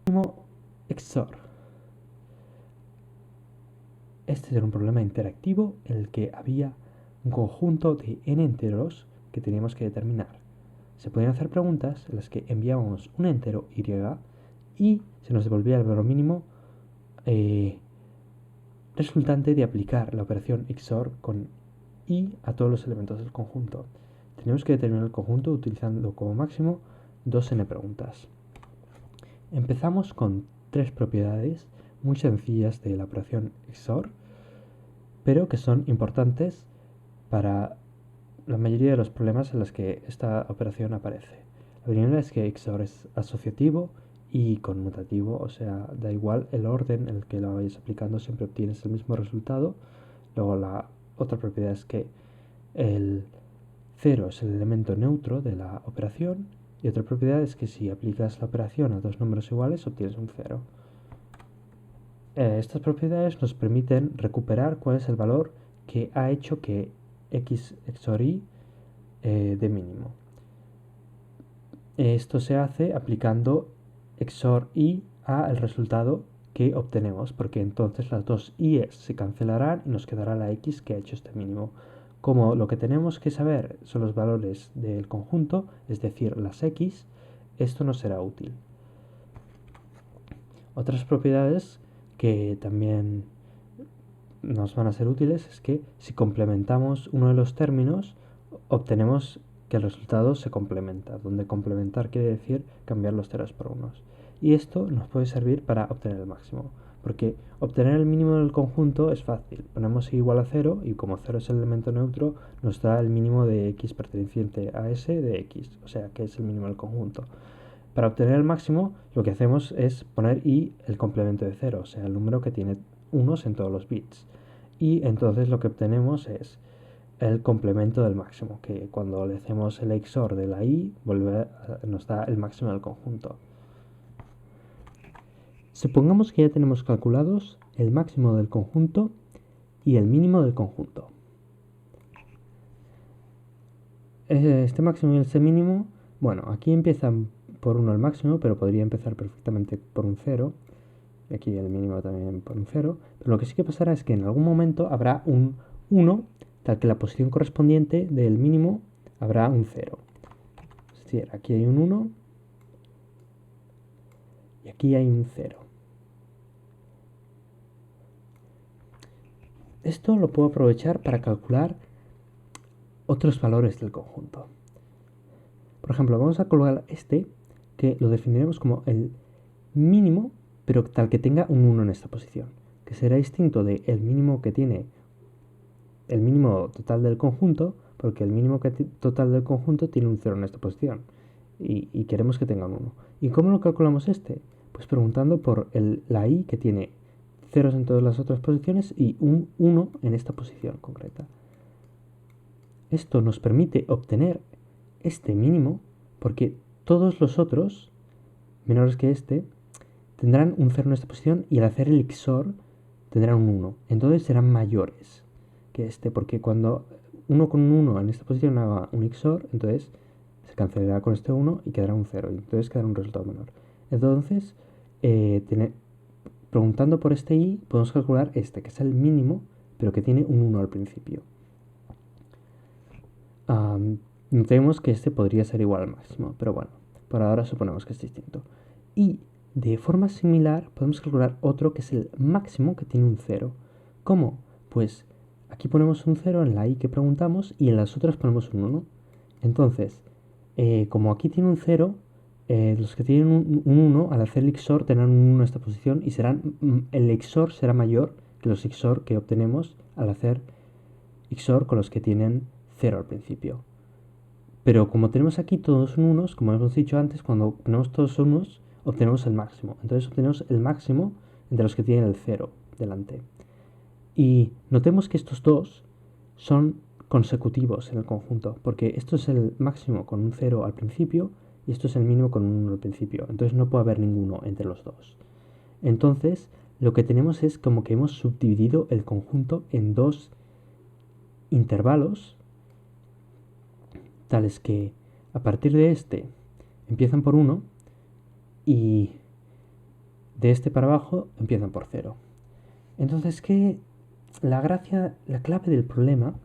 XOR. Este era un problema interactivo en el que había un conjunto de n enteros que teníamos que determinar. Se podían hacer preguntas en las que enviábamos un entero y se nos devolvía el valor mínimo resultante de aplicar la operación XOR con y a todos los elementos del conjunto. Tenemos que determinar el conjunto utilizando como máximo 2n preguntas. Empezamos con 3 propiedades muy sencillas de la operación XOR, pero que son importantes para la mayoría de los problemas en los que esta operación aparece. La primera es que XOR es asociativo y conmutativo, o sea, da igual el orden en el que lo vayas aplicando, siempre obtienes el mismo resultado. Luego la otra propiedad es que el 0 es el elemento neutro de la operación, y otra propiedad es que si aplicas la operación a dos números iguales obtienes un 0. Estas propiedades nos permiten recuperar cuál es el valor que ha hecho que x XOR y de mínimo. Esto se hace aplicando XOR y al resultado que obtenemos, porque entonces las dos i's se cancelarán y nos quedará la x que ha hecho este mínimo. Como lo que tenemos que saber son los valores del conjunto, es decir, las x, esto no será útil. Otras propiedades que también nos van a ser útiles es que si complementamos uno de los términos, obtenemos que el resultado se complementa, donde complementar quiere decir cambiar los ceros por unos. Y esto nos puede servir para obtener el máximo, porque obtener el mínimo del conjunto es fácil. Ponemos y igual a 0 y como 0 es el elemento neutro, nos da el mínimo de x perteneciente a s de x, o sea que es el mínimo del conjunto. Para obtener el máximo, lo que hacemos es poner y el complemento de 0, o sea, el número que tiene unos en todos los bits. Y entonces lo que obtenemos es el complemento del máximo, que cuando le hacemos el XOR de la i, nos da el máximo del conjunto. Supongamos que ya tenemos calculados el máximo del conjunto y el mínimo del conjunto. Este máximo y este mínimo, bueno, aquí empiezan por 1 el máximo, pero podría empezar perfectamente por un 0. Y aquí el mínimo también por un 0. Pero lo que sí que pasará es que en algún momento habrá un 1, tal que la posición correspondiente del mínimo habrá un 0. Es decir, aquí hay un 1 y aquí hay un 0. Esto lo puedo aprovechar para calcular otros valores del conjunto. Por ejemplo, vamos a calcular este, que lo definiremos como el mínimo, pero tal que tenga un 1 en esta posición, que será distinto del mínimo que tiene el mínimo total del conjunto, porque el mínimo total del conjunto tiene un 0 en esta posición, y queremos que tenga un 1. ¿Y cómo lo calculamos este? Pues preguntando por la i, que tiene ceros en todas las otras posiciones y un 1 en esta posición concreta. Esto nos permite obtener este mínimo, porque todos los otros, menores que este, tendrán un 0 en esta posición y al hacer el XOR tendrán un 1. Entonces serán mayores que este, porque cuando uno con un 1 en esta posición haga un XOR, entonces se cancelará con este 1 y quedará un 0, y entonces quedará un resultado menor. Entonces, preguntando por este i, podemos calcular este, que es el mínimo, pero que tiene un 1 al principio. Notemos que este podría ser igual al máximo, pero bueno, por ahora suponemos que es distinto. Y de forma similar podemos calcular otro que es el máximo, que tiene un 0. ¿Cómo? Pues aquí ponemos un 0 en la i que preguntamos y en las otras ponemos un 1. Entonces, como aquí tiene un 0, los que tienen un 1 al hacer el XOR tendrán un 1 en esta posición y el XOR será mayor que los XOR que obtenemos al hacer XOR con los que tienen 0 al principio. Pero como tenemos aquí todos unos, como hemos dicho antes, cuando ponemos todos unos, obtenemos el máximo. Entonces obtenemos el máximo entre los que tienen el 0 delante. Y notemos que estos dos son consecutivos en el conjunto, porque esto es el máximo con un 0 al principio y esto es el mínimo con un 1 al principio. Entonces no puede haber ninguno entre los dos. Entonces lo que tenemos es como que hemos subdividido el conjunto en dos intervalos, tales que a partir de este empiezan por 1 y de este para abajo empiezan por 0. Entonces, la clave del problema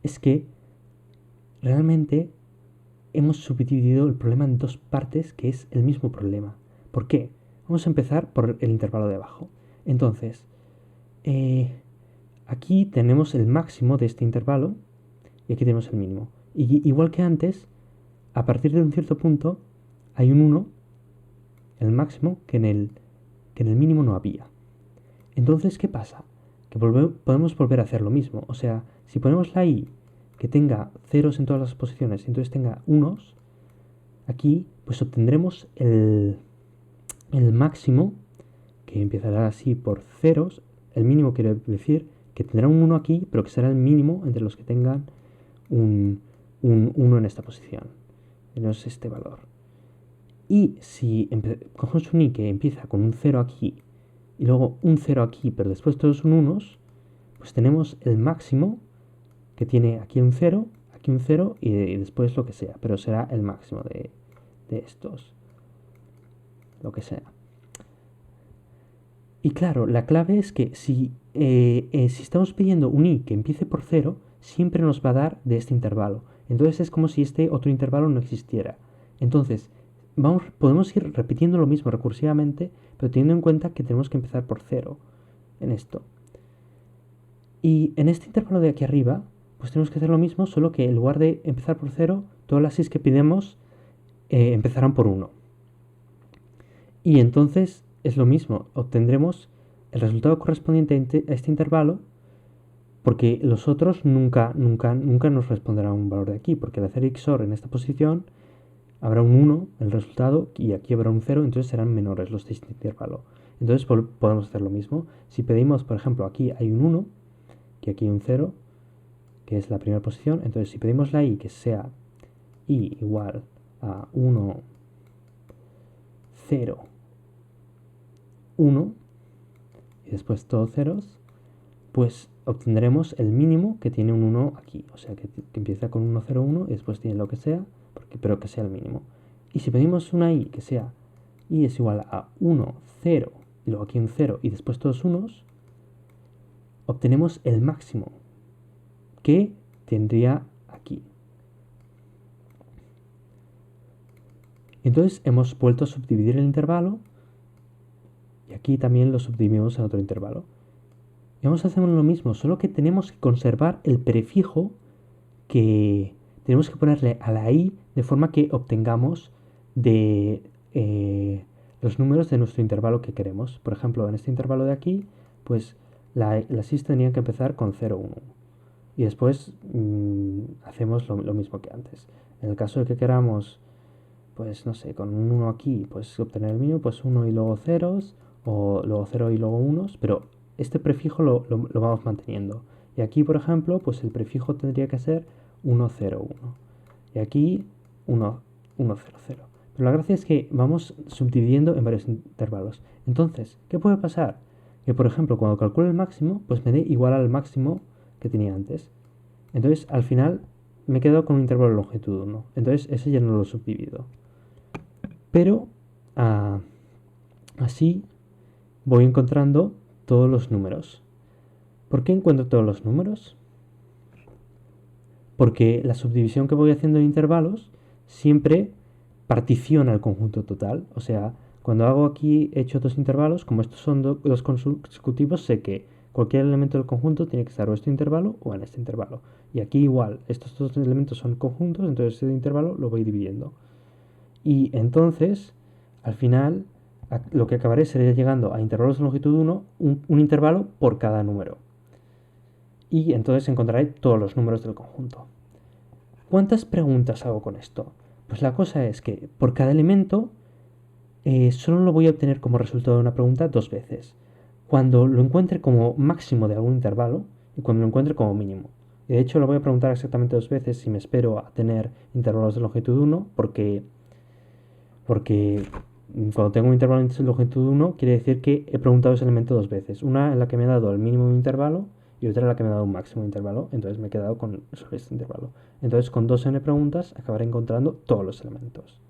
es que realmente hemos subdividido el problema en dos partes que es el mismo problema. ¿Por qué? Vamos a empezar por el intervalo de abajo. Entonces, aquí tenemos el máximo de este intervalo y aquí tenemos el mínimo. Y igual que antes, a partir de un cierto punto hay un 1, el máximo, que en el mínimo no había. Entonces, ¿qué pasa? Que podemos volver a hacer lo mismo. O sea, si ponemos la i que tenga ceros en todas las posiciones y entonces tenga unos, aquí pues obtendremos el máximo, que empezará así por ceros. El mínimo quiere decir que tendrá un 1 aquí, pero que será el mínimo entre los que tengan un 1 en esta posición. Menos este valor. Y si cogemos un i que empieza con un 0 aquí y luego un 0 aquí, pero después todos son unos, pues tenemos el máximo que tiene aquí un 0 y después lo que sea, pero será el máximo de estos, lo que sea. Y claro, la clave es que si estamos pidiendo un i que empiece por 0, siempre nos va a dar de este intervalo. Entonces es como si este otro intervalo no existiera. Entonces, podemos ir repitiendo lo mismo recursivamente, pero teniendo en cuenta que tenemos que empezar por 0 en esto. Y en este intervalo de aquí arriba, pues tenemos que hacer lo mismo, solo que en lugar de empezar por 0, todas las i's que pidemos empezarán por 1. Y entonces es lo mismo, obtendremos el resultado correspondiente a este intervalo, porque los otros nunca nos responderán un valor de aquí, porque al hacer XOR en esta posición habrá un 1 el resultado y aquí habrá un 0, entonces serán menores los de este intervalo. Entonces podemos hacer lo mismo. Si pedimos, por ejemplo, aquí hay un 1, que aquí hay un 0, que es la primera posición, entonces si pedimos la i que sea i igual a 1, 0, 1 y después todos ceros, pues obtendremos el mínimo que tiene un 1 aquí, o sea que empieza con 1, 0, 1 y después tiene lo que sea, pero que sea el mínimo. Y si pedimos una i que sea i es igual a 1, 0 y luego aquí un 0 y después todos unos, obtenemos el máximo que tendría aquí. Entonces hemos vuelto a subdividir el intervalo y aquí también lo subdividimos en otro intervalo. Y vamos a hacer lo mismo, solo que tenemos que conservar el prefijo que tenemos que ponerle a la i de forma que obtengamos de los números de nuestro intervalo que queremos. Por ejemplo, en este intervalo de aquí, pues las i's tendrían que empezar con 0, 1. Y después hacemos lo mismo que antes. En el caso de que queramos, pues no sé, con un 1 aquí, pues obtener el mínimo, pues 1 y luego ceros, o luego 0 y luego unos, pero este prefijo lo vamos manteniendo. Y aquí, por ejemplo, pues el prefijo tendría que ser 1, 0, 1. Y aquí 1, 1, 0, 0. Pero la gracia es que vamos subdividiendo en varios intervalos. Entonces, ¿qué puede pasar? Que, por ejemplo, cuando calculo el máximo, pues me dé igual al máximo que tenía antes. Entonces, al final, me he quedado con un intervalo de longitud 1. Entonces, ese ya no lo subdivido. Pero, así, voy encontrando todos los números. ¿Por qué encuentro todos los números? Porque la subdivisión que voy haciendo en intervalos siempre particiona el conjunto total. O sea, cuando hago aquí, he hecho dos intervalos, como estos son dos consecutivos, sé que cualquier elemento del conjunto tiene que estar o en este intervalo o en este intervalo. Y aquí igual, estos dos elementos son conjuntos, entonces este intervalo lo voy dividiendo. Y entonces, al final, lo que acabaré sería llegando a intervalos de longitud 1, un intervalo por cada número. Y entonces encontraré todos los números del conjunto. ¿Cuántas preguntas hago con esto? Pues la cosa es que por cada elemento solo lo voy a obtener como resultado de una pregunta dos veces. Cuando lo encuentre como máximo de algún intervalo y cuando lo encuentre como mínimo. Y de hecho lo voy a preguntar exactamente dos veces si me espero a tener intervalos de longitud 1 porque cuando tengo un intervalo de longitud 1 quiere decir que he preguntado ese elemento dos veces. Una en la que me ha dado el mínimo de un intervalo y otra en la que me ha dado un máximo de intervalo. Entonces me he quedado con solo este intervalo. Entonces con dos n preguntas acabaré encontrando todos los elementos.